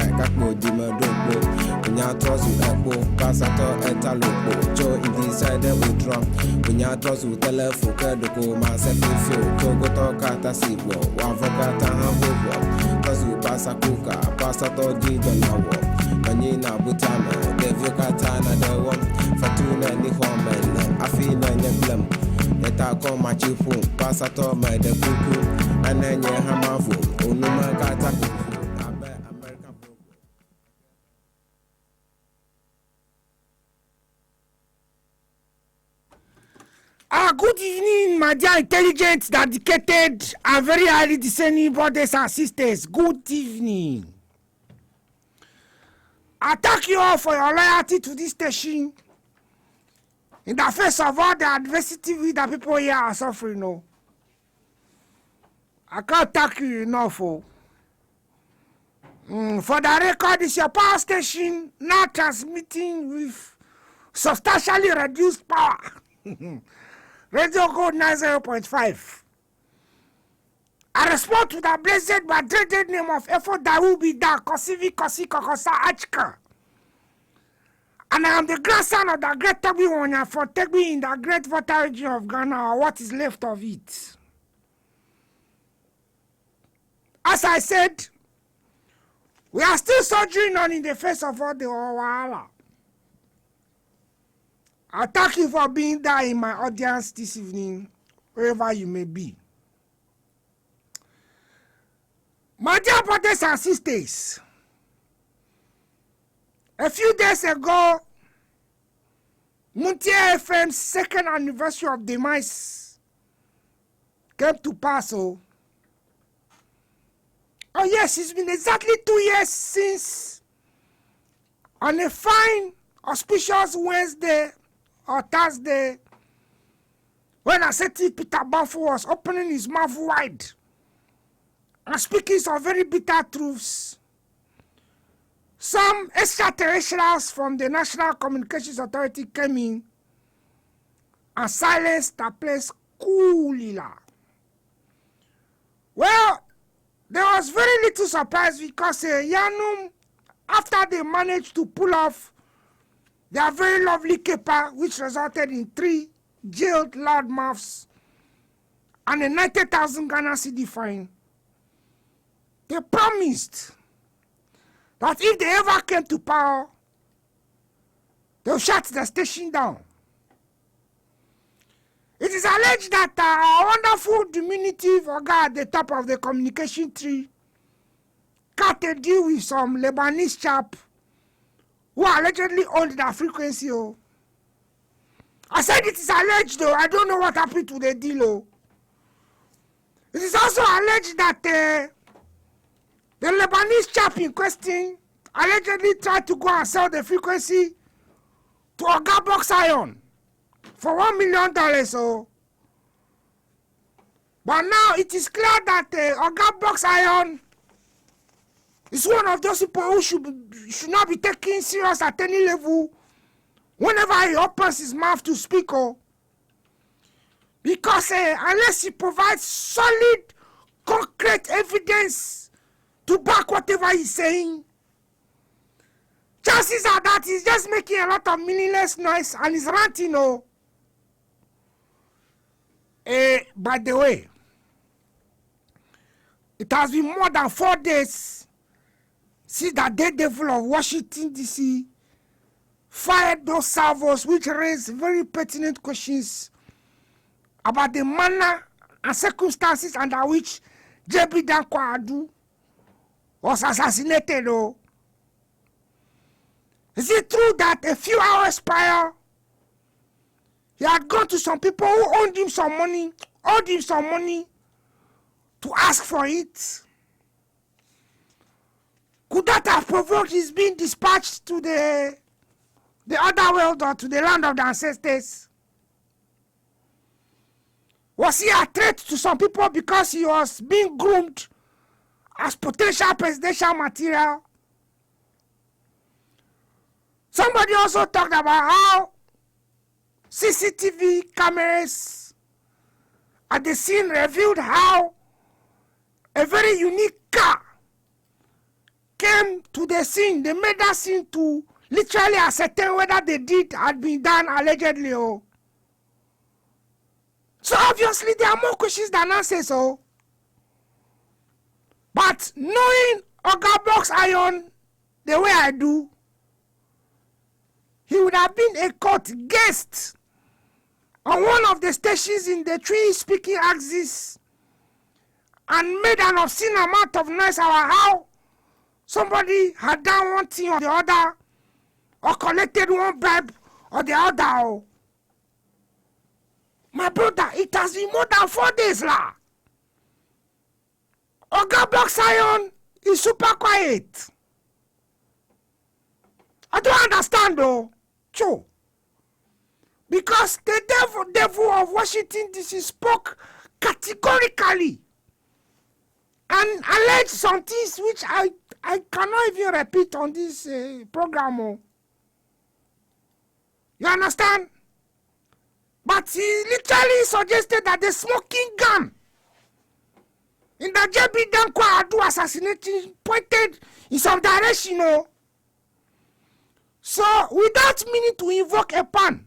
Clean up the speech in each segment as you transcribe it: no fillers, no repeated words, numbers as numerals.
Kakmo Dima Dopo, Punyatos with Echo, Passato Etalopo, Joe in the side with drum, Punyatos with Telefoca, the go, my second field, Togoto Kata Sibo, Wavocata Hamburg, Kazu Passacuca, Passato Gidanawa, Manina Butama, Devocatana, the one, Fatuna Nihoman, Afina Neblem, Yetako Machifu, Passato, my the Kuku, and then Yahamafu, Unuma Kata. Good evening, my dear intelligent, dedicated, and very highly discerning brothers and sisters. Good evening. I thank you all for your loyalty to this station in the face of all the adversity we the people here are suffering. No, I can't thank you enough. For the record, it's your power station now transmitting with substantially reduced power. Radio code 90.5. I respond to the blessed but dreaded name of effort that will be done, Konkonsa Reporting. And I am the grandson of the great Tegbi Wonya for Tegbi in the great water region of Ghana, or what is left of it. As I said, we are still soldiering on in the face of all the Wahala. I thank you for being there in my audience this evening, wherever you may be. My dear brothers and sisters, a few days ago, Muntia FM's second anniversary of demise came to pass. Oh yes, it's been exactly 2 years since, on a fine, auspicious Wednesday, or Thursday, when I said Peter Banfu was opening his mouth wide and speaking some very bitter truths, some extraterrestrials from the National Communications Authority came in and silenced the place coolly. Well, there was very little surprise because Yanum, after they managed to pull off their very lovely caper, which resulted in 3 jailed loudmouths and a 90,000 Ghana cedi fine, they promised that if they ever came to power, they'll shut the station down. It is alleged that our wonderful diminutive Oga at the top of the communication tree cut a deal with some Lebanese chap who allegedly owned the frequency. Oh, I said it is alleged though. I don't know what happened to the deal. Oh, it is also alleged that the Lebanese chap in question allegedly tried to go and sell the frequency to Oga Box Iron for $1 million. Oh, but now it is clear that Oga Box Iron is one of those people who should not be taken serious at any level whenever he opens his mouth to speak. Oh, because unless he provides solid, concrete evidence to back whatever he's saying, chances are that he's just making a lot of meaningless noise and he's ranting. Oh, by the way, it has been more than 4 days since the daredevil of Washington, D.C. fired those salvos which raised very pertinent questions about the manner and circumstances under which J.B. Dankwa Adu was assassinated. Oh, is it true that a few hours prior, he had gone to some people who owed him some money to ask for it? Could that have provoked his being dispatched to the other world or to the land of the ancestors? Was he a threat to some people because he was being groomed as potential presidential material? Somebody also talked about how CCTV cameras at the scene revealed how a very unique car came them to the scene. They made that scene to literally ascertain whether the deed had been done allegedly. Oh. So obviously there are more questions than answers. Oh. But knowing Oga Box Iron the way I do, he would have been a court guest on one of the stations in the tree speaking axis and made an obscene amount of noise about how somebody had done one thing or the other or collected one bribe or the other. Oh. My brother, it has been more than 4 days lah. Oga Box Iron is super quiet. I don't understand though. True. Because the devil of Washington DC spoke categorically and alleged some things which I cannot even repeat on this program. Oh. You understand? But he literally suggested that the smoking gun in the JB Dankwa Adu assassination pointed in some direction. Oh. So, without meaning to invoke a pun,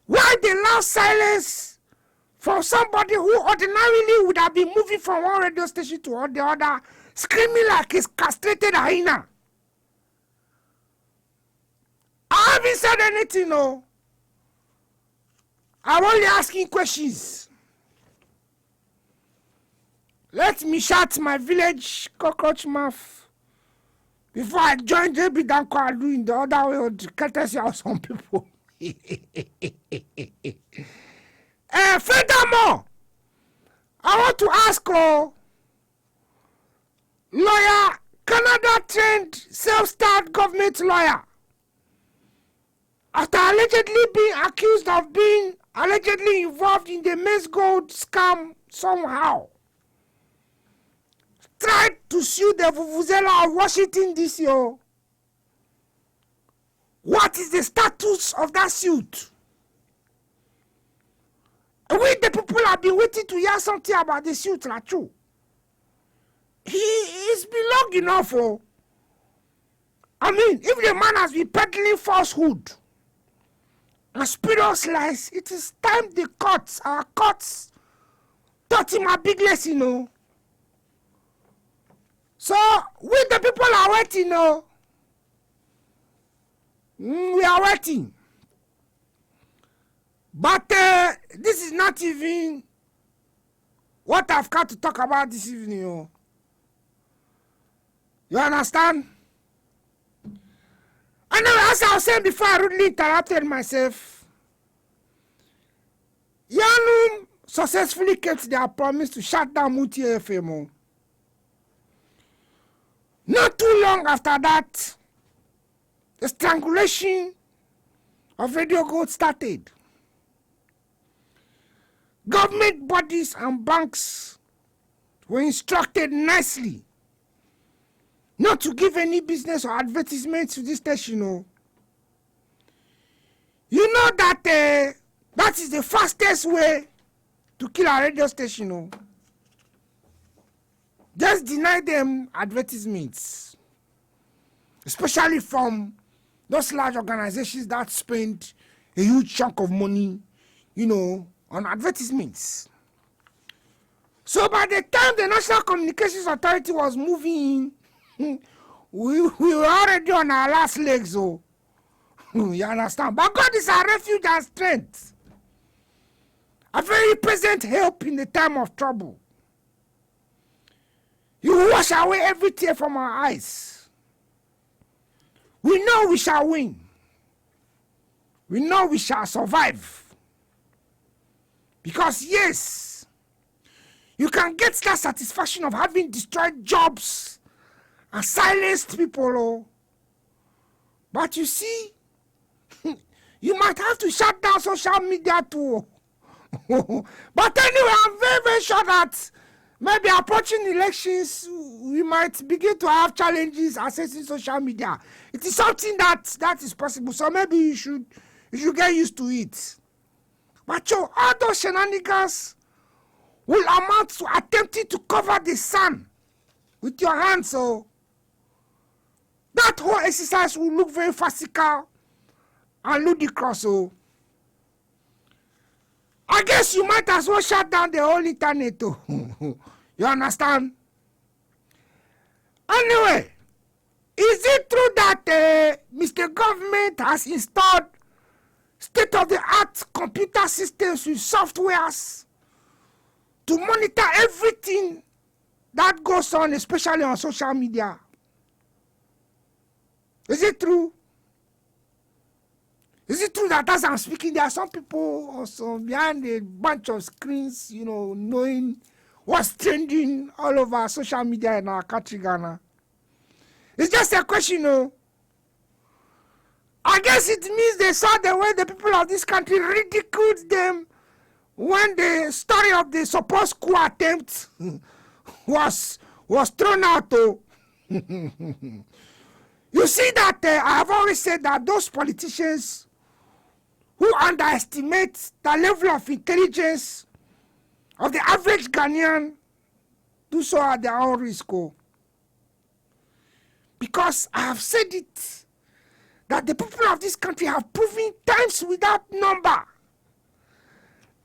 why the loud silence from somebody who ordinarily would have been moving from one radio station to the other, screaming like a castrated hyena? I haven't said anything, no. I'm only asking questions. Let me shut my village cockroach mouth before I join JB Danko in the other way of the courtesy of some people. Furthermore, I want to ask lawyer, Canada-trained, self-styled government lawyer, after allegedly being accused of being allegedly involved in the maize gold scam somehow, tried to sue the Vuvuzela of Washington DC. What is the status of that suit? We, the people, have been waiting to hear something about the suit, like true. He's been long enough. Oh. I mean, if the man has been peddling falsehood and spurious lies, it is time the courts, our courts, taught him a big lesson, oh. So, we the people are waiting, oh. We are waiting. But this is not even what I've come to talk about this evening, oh. You understand? And as I was saying before, I rudely interrupted myself. Yanum successfully kept their promise to shut down Muti FM. Not too long after that, the strangulation of Radio Gold started. Government bodies and banks were instructed nicely not to give any business or advertisement to this station. You know that that is the fastest way to kill a radio station. Just deny them advertisements, especially from those large organizations that spend a huge chunk of money, on advertisements. So by the time the National Communications Authority was moving in, we were already on our last legs. You understand? But God is our refuge and strength, a very present help in the time of trouble. You will wash away every tear from our eyes. We know we shall win. We know we shall survive. Because yes, you can get that satisfaction of having destroyed jobs and silenced people. But you see, you might have to shut down social media too. But anyway, I'm very, very sure that maybe approaching elections, we might begin to have challenges accessing social media. It is something that is possible. So maybe you should get used to it. But all those shenanigans will amount to attempting to cover the sun with your hands. So that whole exercise will look very farcical and ludicrous. So I guess you might as well shut down the whole internet. You understand? Anyway, is it true that Mr. Government has installed state-of-the-art computer systems with softwares to monitor everything that goes on, especially on social media? Is it true? Is it true that as I'm speaking, there are some people also behind a bunch of screens, knowing what's trending all over social media in our country, Ghana? It's just a question, I guess it means they saw the way the people of this country ridiculed them when the story of the supposed coup attempt was thrown out. You see that I have always said that those politicians who underestimate the level of intelligence of the average Ghanaian do so at their own risk. Because I have said it, that the people of this country have proven times without number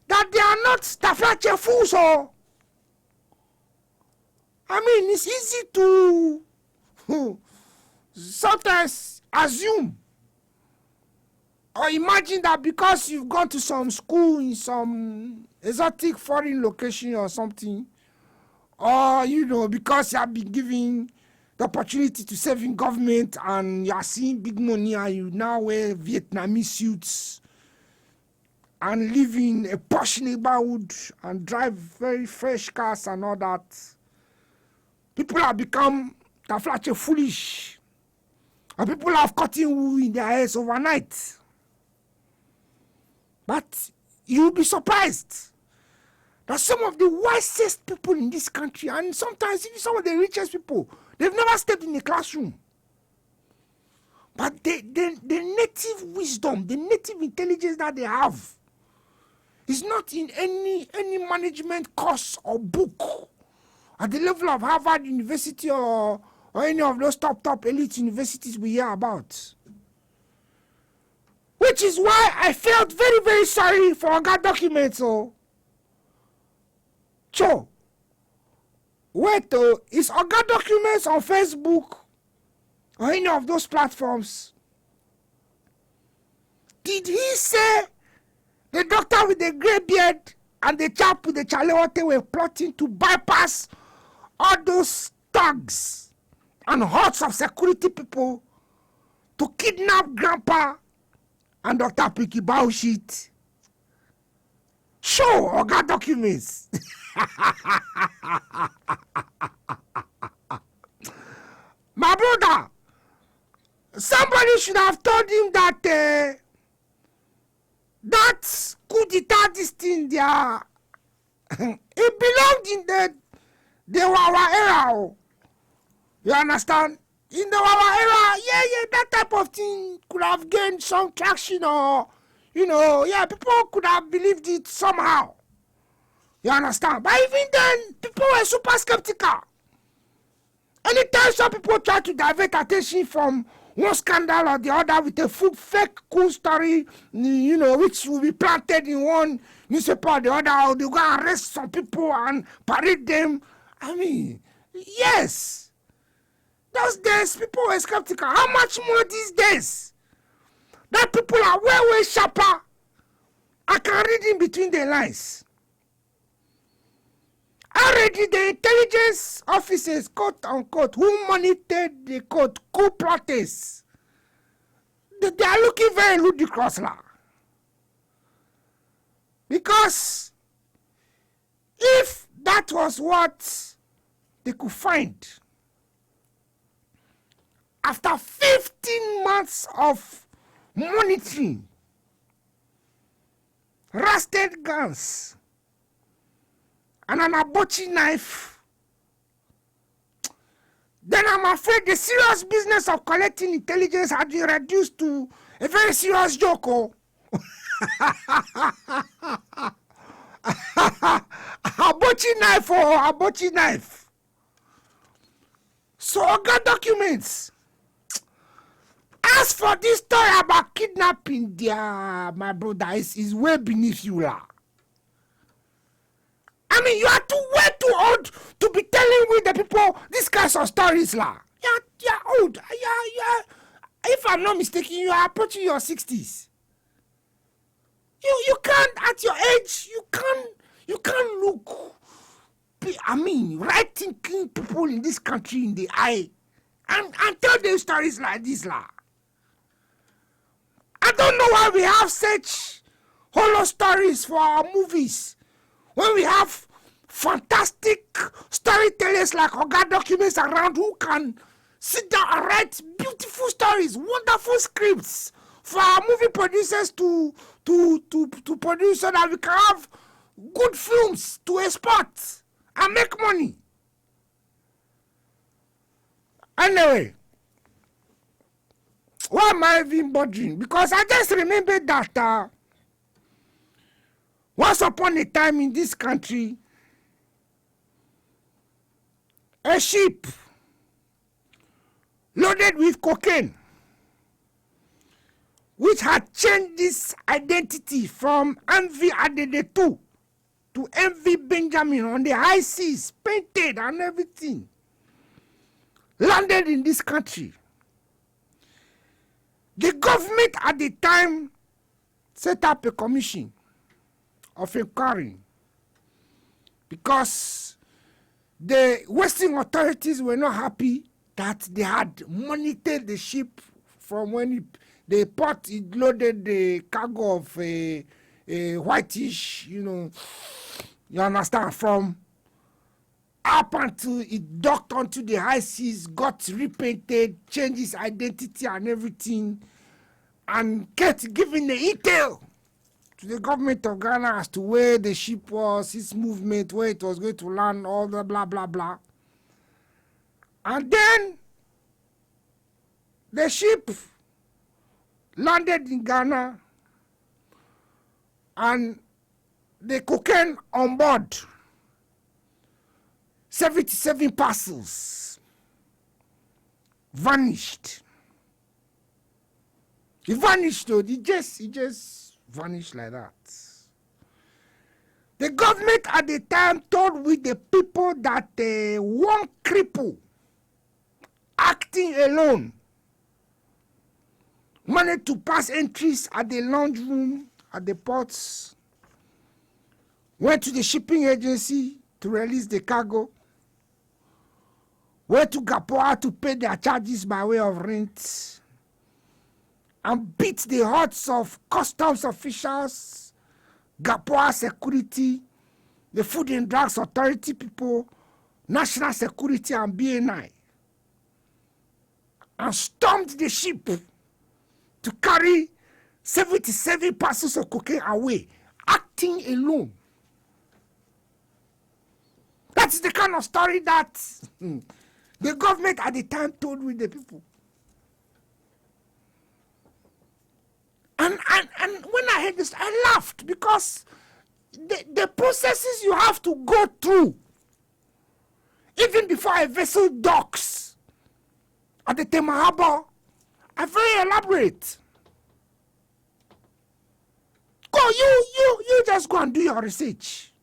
that they are not staflache fools. I mean, it's easy to sometimes assume or imagine that because you've gone to some school in some exotic foreign location or something, or because you have been given the opportunity to serve in government and you are seeing big money and you now wear Vietnamese suits and live in a posh neighborhood and drive very fresh cars and all that, people have become taflache foolish, and people have cutting wool in their hairs overnight. But you'll be surprised that some of the wisest people in this country, and sometimes even some of the richest people, they've never stepped in a classroom. But the native wisdom, the native intelligence that they have is not in any management course or book at the level of Harvard University or any of those top elite universities we hear about. Which is why I felt very, very sorry for Oga Documents. Wait, is Oga Documents on Facebook or any of those platforms? Did he say the doctor with the grey beard and the chap with the chalewote were plotting to bypass all those thugs and hordes of security people to kidnap Grandpa and Dr. Piki Baushit? Show Oga Documents. My brother, somebody should have told him that that coup d'etat, this thing there, it belonged in the Wawa era. You understand? In the Wawa era, that type of thing could have gained some traction, or, people could have believed it somehow. You understand? But even then, people were super skeptical. Anytime some people try to divert attention from one scandal or the other with a fake cool story, which will be planted in one newspaper or the other, or they go and arrest some people and parade them. I mean, yes. Those days, people were skeptical. How much more these days? That people are way sharper. I can read in between the lines. Already the intelligence officers, quote unquote, who monitored the coup plotters, they are looking very ludicrous now. Because if that was what they could find, after 15 months of monitoring, rusted guns, and an abortion knife, then I'm afraid the serious business of collecting intelligence had been reduced to a very serious joke. Abortion knife or abortion knife. So Oga Documents, As for this story about kidnapping, my brother, is way beneath you, lah. I mean, you are way too old to be telling with the people these kinds of stories, lah. You're old. If I'm not mistaken, you are approaching your 60s. You can't, at your age, you can't look, I mean, right thinking people in this country in the eye and tell them stories like this, lah. I don't know why we have such horror stories for our movies when we have fantastic storytellers like Oga Documents around who can sit down and write beautiful stories, wonderful scripts for our movie producers to produce so that we can have good films to export and make money. Anyway, why am I even bothering? Because I just remember that once upon a time in this country, a ship loaded with cocaine, which had changed its identity from Envy Adedetu to Envy Benjamin on the high seas, painted and everything, landed in this country. The government at the time set up a commission of inquiry because the Western authorities were not happy that they had monitored the ship from when the port it loaded the cargo of a whitish, you understand, from up until it docked onto the high seas, got repainted, changed its identity and everything, and kept giving the intel to the government of Ghana as to where the ship was, its movement, where it was going to land, all the blah, blah, blah. And then the ship landed in Ghana and the cocaine on board, 77 parcels, vanished. He vanished though, he just vanished like that. The government at the time told with the people that one cripple acting alone managed to pass entries at the lounge room at the ports, went to the shipping agency to release the cargo, went to Gapoa to pay their charges by way of rent, and beat the hearts of customs officials, Gapoa security, the Food and Drugs Authority people, National Security and BNI, and stormed the ship to carry 77 parcels of cocaine away, acting alone. That's the kind of story that the government at the time told with the people. And when I heard this, I laughed because the processes you have to go through, even before a vessel docks at the Tema Harbor, are very elaborate. You just go and do your research.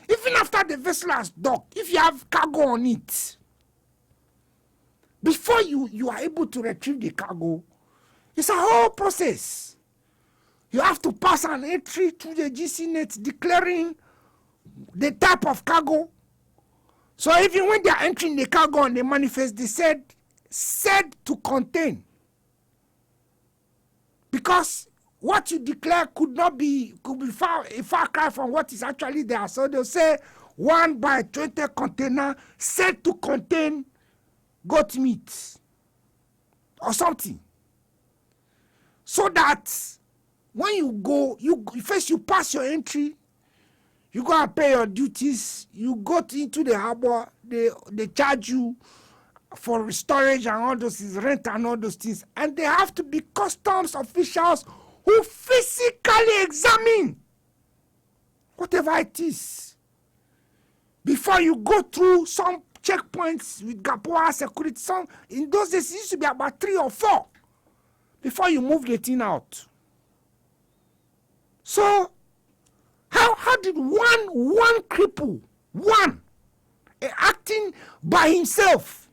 Even after the vessel has docked, if you have cargo on it, before you are able to retrieve the cargo, it's a whole process. You have to pass an entry through the GCNet declaring the type of cargo. So even when they are entering the cargo on the manifest, they said to contain. Because what you declare could be a far cry from what is actually there. So they'll say 1 by 20 container said to contain goat meat or something. So that when you go, first you pass your entry, you go and pay your duties, you go into the harbor, they charge you for storage and all those things, rent and all those things. And they have to be customs officials who physically examine whatever it is before you go through some checkpoints with Gapoa security. In those days, it used to be about 3 or 4 before you move the thing out. So, how did one cripple, acting by himself,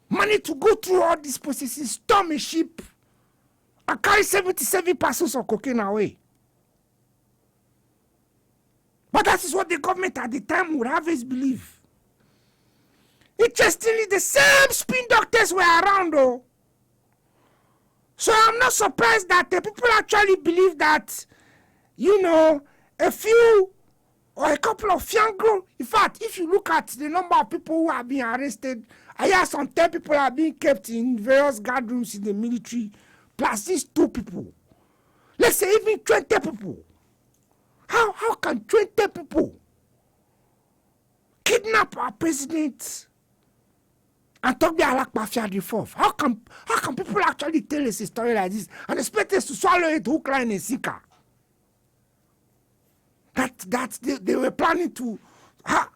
manage to go through all these processes, storm a ship, and carry 77 parcels of cocaine away? But that is what the government at the time would have us believe. Interestingly, the same spin doctors were around, though. So I'm not surprised that the people actually believe that, a few or a couple of young girls. In fact, if you look at the number of people who have been arrested, I hear some 10 people are being kept in various guard rooms in the military, plus these 2 people. Let's say even 20 people. How can 20 people kidnap our president and talk their like mafia the fourth? How can people actually tell us a story like this and expect us to swallow it hook, line, and sinker? That they were planning to. How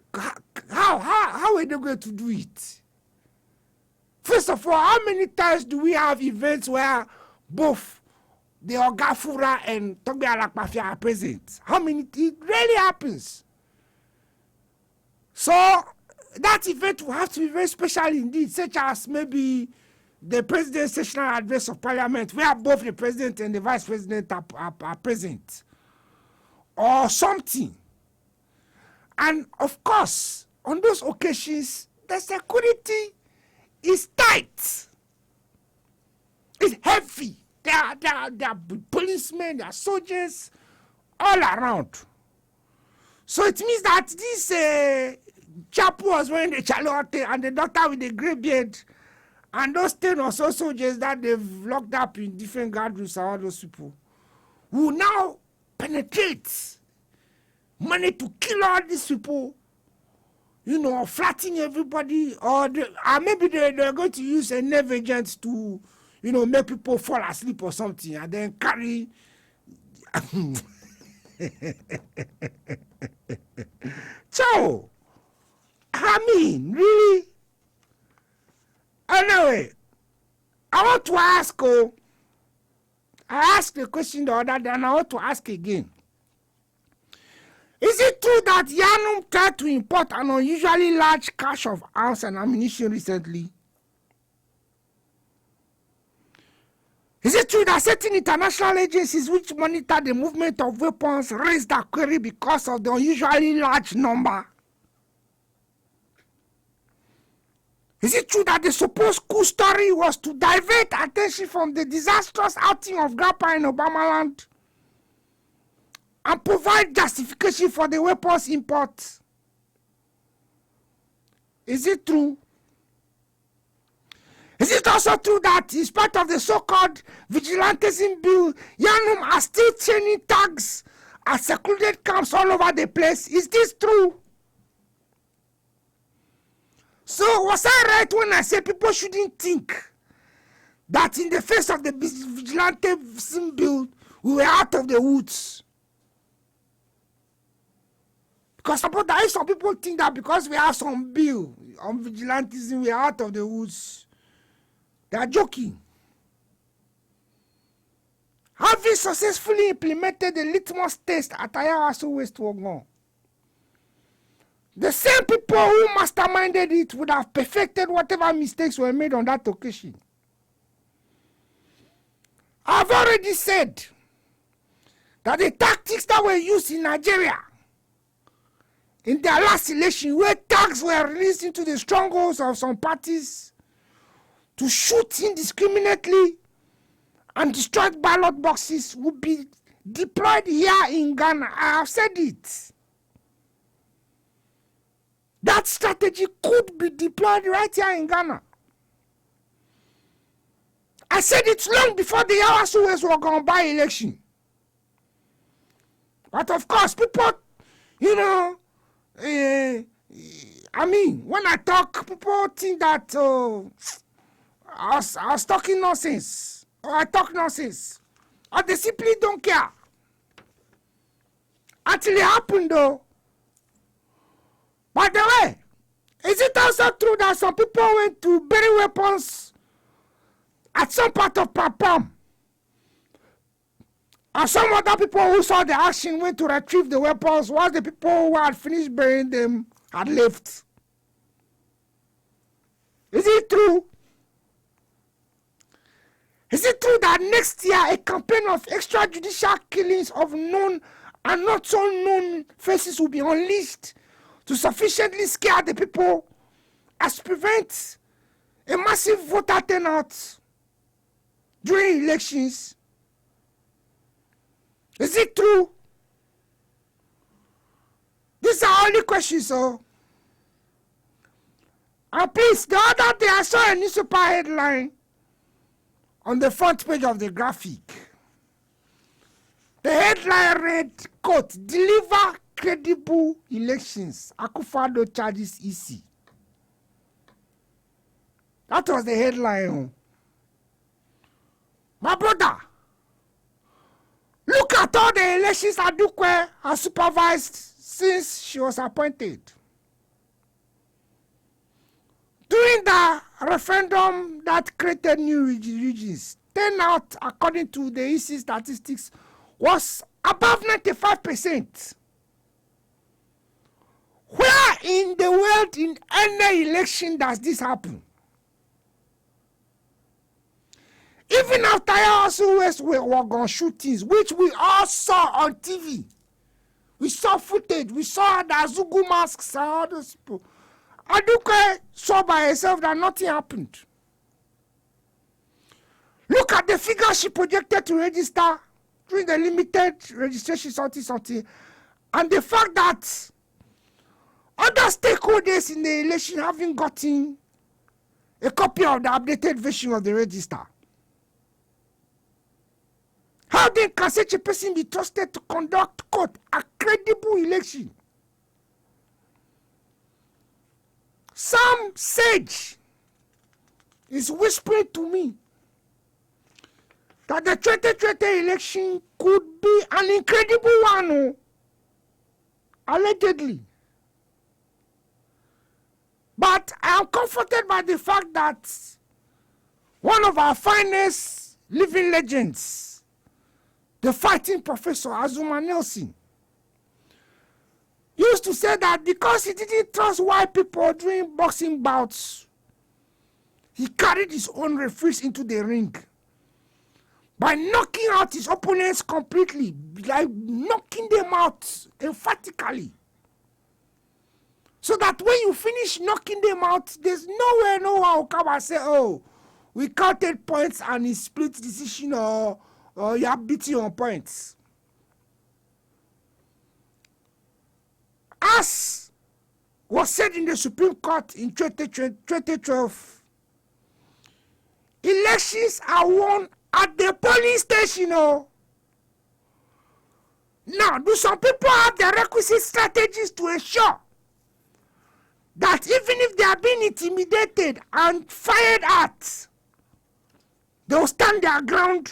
are they going to do it? First of all, how many times do we have events where both the Ogafura and Togbe Alakmafia are present? How many? It rarely happens. So that event will have to be very special indeed, such as maybe the president's sessional address of parliament, where both the president and the vice president are present, or something. And of course, on those occasions, the security is tight. It's heavy. There are policemen, there are soldiers all around. So it means that this chap was wearing the chalote and the doctor with the grey beard and those 10 or so soldiers that they've locked up in different guard rooms and all those people will now penetrate, manage to kill all these people, flatten everybody, or maybe they're going to use a nerve agent to make people fall asleep or something, and then carry. So, really? Anyway, I want to ask, I asked the question the other day, and I want to ask again. Is it true that Yanum tried to import an unusually large cache of arms and ammunition recently? Is it true that certain international agencies which monitor the movement of weapons raised their query because of the unusually large number? Is it true that the supposed coup story was to divert attention from the disastrous outing of Grandpa in Obamaland and provide justification for the weapons import? Is it true? Is it also true that in spite of the so-called vigilantism bill, Yanum are still training thugs at secluded camps all over the place? Is this true? So was I right when I say people shouldn't think that in the face of the vigilantism bill, we were out of the woods? Because some people think that because we have some bill on vigilantism, we are out of the woods. They are joking. Having successfully implemented the litmus test at Ayawaso West Wogon, the same people who masterminded it would have perfected whatever mistakes were made on that occasion. I've already said that the tactics that were used in Nigeria in their last election, where thugs were released into the strongholds of some parties to shoot indiscriminately and destroy ballot boxes, would be deployed here in Ghana. I have said it. That strategy could be deployed right here in Ghana. I said it long before the Yawasu were going to buy election. But of course, people, when I talk, people think that I was talking nonsense, or I talk nonsense, or they simply don't care. Until it happened, though. By the way, is it also true that some people went to bury weapons at some part of Papam. And some other people who saw the action went to retrieve the weapons while the people who had finished burying them had left. Is it true? Is it true that next year a campaign of extrajudicial killings of known and not so known faces will be unleashed to sufficiently scare the people as prevent a massive voter turnout during elections? Is it true? These are only questions, so. And please, the other day I saw a newspaper headline on the front page of the graphic. The headline read, quote, "Deliver credible elections. Akufo-Addo charges EC." That was the headline. My brother, look at all the elections Adukwe has supervised since she was appointed. During the referendum that created new regions, turnout, according to the EC statistics, was above 95%. Where in the world in any election does this happen? Even after also were gone shootings, which we all saw on TV. We saw footage, we saw the Azugu masks and all those people. Adukwe saw by herself that nothing happened. Look at the figure she projected to register during the limited registration something, and the fact that other stakeholders in the election haven't gotten a copy of the updated version of the register. How then can such a person be trusted to conduct, quote, a credible election? Some sage is whispering to me that the 2020 election could be an incredible one, allegedly. But I am comforted by the fact that one of our finest living legends, the fighting professor Azuma Nelson, used to say that because he didn't trust white people during boxing bouts, he carried his own referees into the ring by knocking out his opponents completely, like knocking them out emphatically. So that when you finish knocking them out, there's nowhere no one will come and say, "Oh, we counted points and he split decision, or you are beating on points." As was said in the Supreme Court in 2012, elections are won at the polling station. Now, do some people have the requisite strategies to ensure that even if they are being intimidated and fired at, they will stand their ground?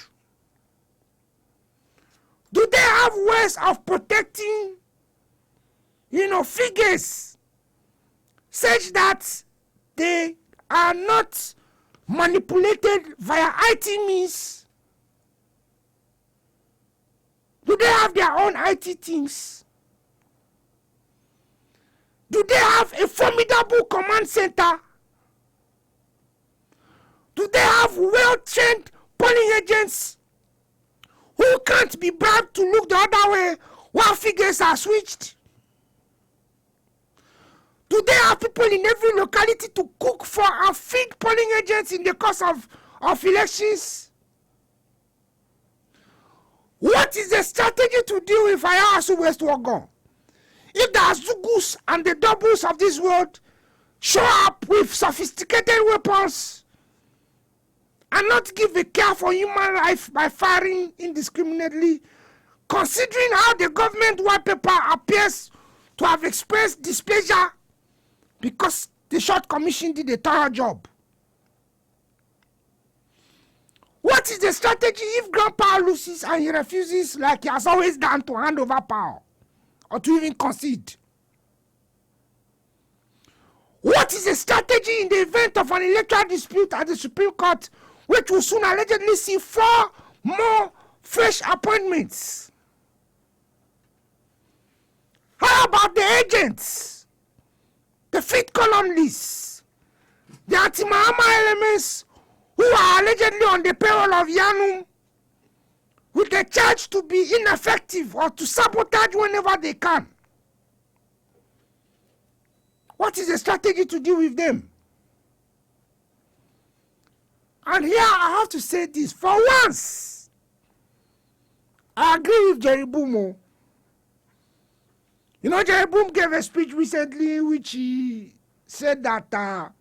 Do they have ways of protecting, figures such that they are not manipulated via IT means? Do they have their own IT teams? Do they have a formidable command center? Do they have well-trained polling agents who can't be bribed to look the other way while figures are switched? Do they have people in every locality to cook for and feed polling agents in the course of elections? What is the strategy to deal with Ayasu West Wagon? If the Azugus and the doubles of this world show up with sophisticated weapons and not give a care for human life by firing indiscriminately, considering how the government white paper appears to have expressed displeasure because the short commission did a thorough job. What is the strategy if grandpa loses and he refuses, like he has always done, to hand over power or to even concede? What is the strategy in the event of an electoral dispute at the Supreme Court which will soon allegedly see 4 more fresh appointments. How about the agents, the fifth column list, the Anti-Mahama elements who are allegedly on the payroll of Yanum with the charge to be ineffective or to sabotage whenever they can? What is the strategy to deal with them? And here I have to say this. For once, I agree with Jerry Boom. You know, Jerry Boom gave a speech recently in which he said that,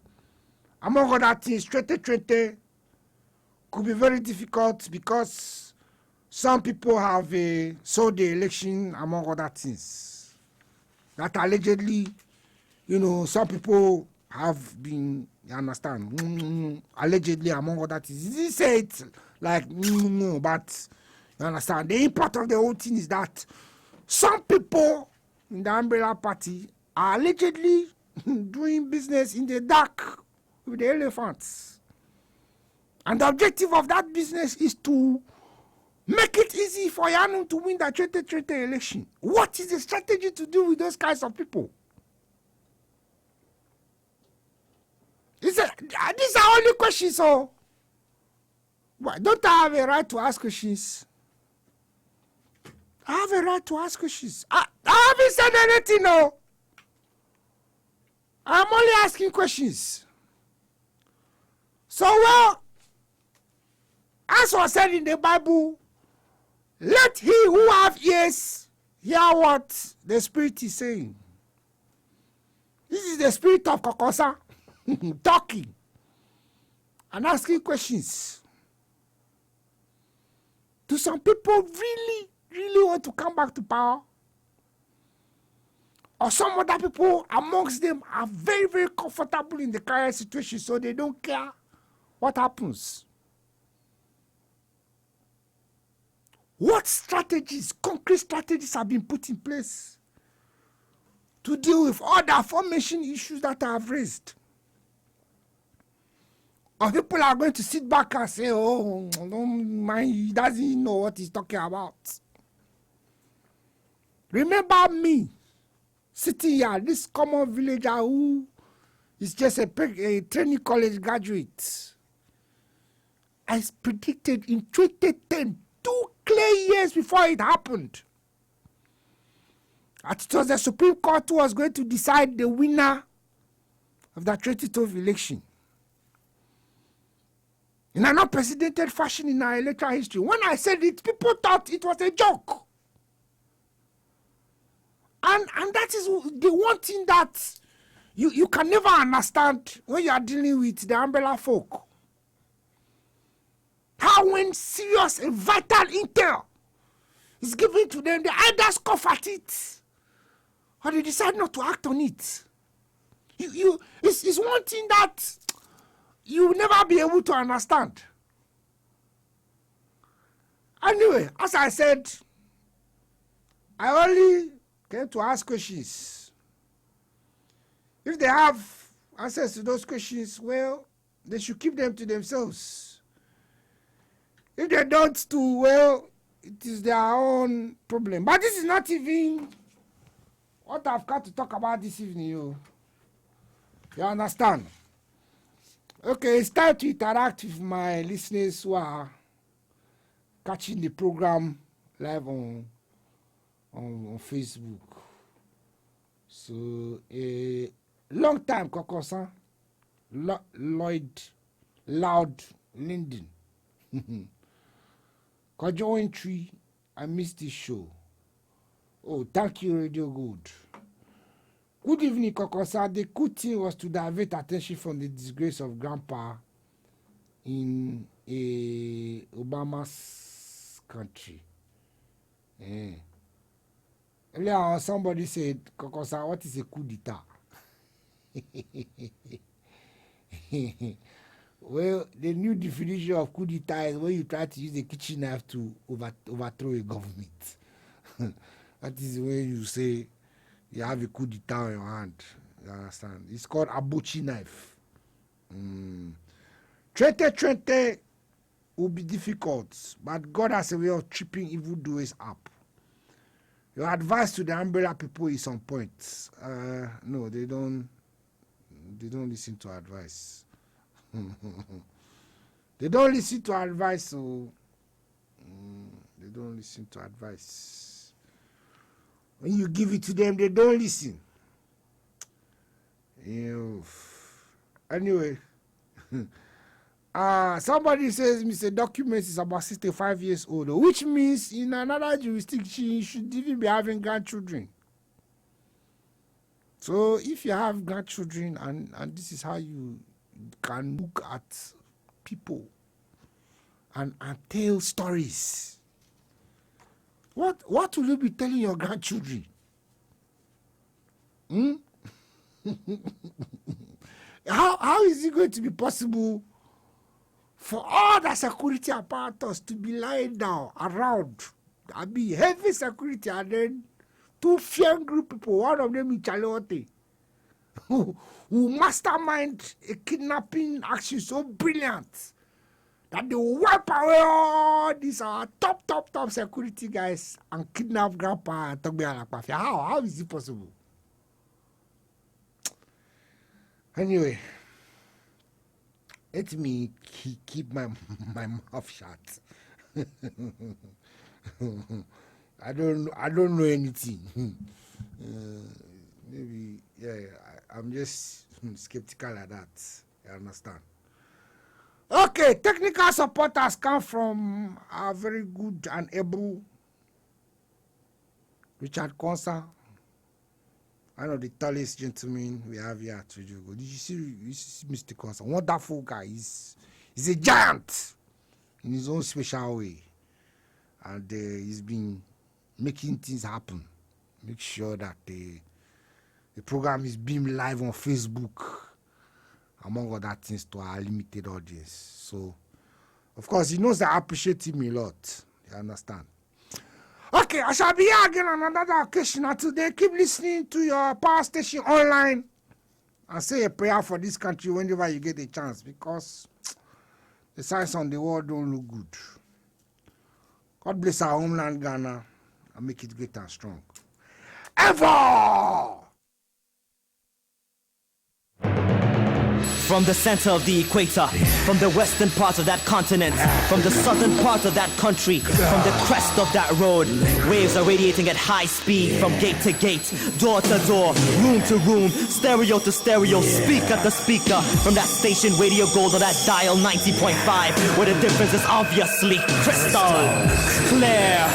among other things, Trete could be very difficult because some people have sold the election, among other things. That allegedly, you know, some people have been, you understand, allegedly, among other things. He didn't say it like, but you understand. The import of the whole thing is that some people in the umbrella party are allegedly doing business in the dark with the elephants. And the objective of that business is to make it easy for Yanum to win the Trete election. What is the strategy to do with those kinds of people? These are only questions, so why don't I have a right to ask questions? I have a right to ask questions. I haven't said anything, no. I'm only asking questions. So, well, as was said in the Bible, let he who have ears hear what the Spirit is saying. This is the spirit of Konkonsa talking and asking questions. Do some people really want to come back to power? Or some other people amongst them are very comfortable in the current situation, so they don't care what happens? What strategies, concrete strategies have been put in place to deal with all the aforementioned issues that I have raised? Or people are going to sit back and say, oh, don't mind, he doesn't know what he's talking about. Remember me sitting here, this common villager who is just a training college graduate. I predicted in 2010, 2 clear years before it happened, that it was the Supreme Court who was going to decide the winner of that 2012 election. In an unprecedented fashion in our electoral history. When I said it, people thought it was a joke. And that is the one thing that you can never understand when you are dealing with the umbrella folk. How when serious and vital intel is given to them, they either scoff at it or they decide not to act on it. It's one thing that you will never be able to understand. Anyway, as I said, I only came to ask questions. If they have answers to those questions, well, they should keep them to themselves. If they don't too, well, it is their own problem. But this is not even what I've got to talk about this evening. You understand? Okay, it's time to interact with my listeners who are catching the program live on Facebook. So, a long time, Konkonsa, Loud Linden. Conjoined Tree, I missed this show. Oh, thank you, Radio Good. Good evening, Konkonsa. The good thing was to divert attention from the disgrace of Grandpa in Obama's country. Earlier on, somebody said, Konkonsa, what is a coup d'etat? Well, the new definition of coup d'etat is when you try to use a kitchen knife to overthrow a government. That is when you say you have a coup d'etat in your hand. You understand? It's called a butcher knife. Trente will be difficult, but God has a way of tripping evildoers up. Your advice to the umbrella people is on point. No, they don't listen to advice. They don't listen to advice, so they don't listen to advice. When you give it to them, they don't listen. Anyway, somebody says Mr. Document is about 65 years old, which means in another jurisdiction you should even be having grandchildren. So if you have grandchildren and this is how you can look at people and tell stories, what will you be telling your grandchildren? How is it going to be possible for all the security apparatus to be lying down around? I mean, heavy security, and then two fear group people, one of them in Chalote, who mastermind a kidnapping action so brilliant that they will wipe away all these top security guys and kidnap Grandpa and Togbe Alakpafia. How is it possible? Anyway, let me keep my mouth shut. I don't know anything. Maybe I'm just skeptical at that. You understand? Okay, technical support has come from our very good and able Richard Konsa, one of the tallest gentlemen we have here at Tujugo. Did you see Mr. Konsa? Wonderful guy. He's a giant in his own special way. And he's been making things happen. Make sure that the program is being live on Facebook, among other things, to our limited audience. So, of course, he knows that I appreciate him a lot. You understand? Okay, I shall be here again on another occasion. And today, keep listening to your power station online and say a prayer for this country whenever you get a chance, because the signs on the world don't look good. God bless our homeland, Ghana, and make it great and strong. Ever! From the center of the equator, from the western part of that continent, from the southern part of that country, from the crest of that road, waves are radiating at high speed from gate to gate, door to door, room to room, stereo to stereo, speaker to speaker, from that station Radio Gold or that dial 90.5, where the difference is obviously crystal clear.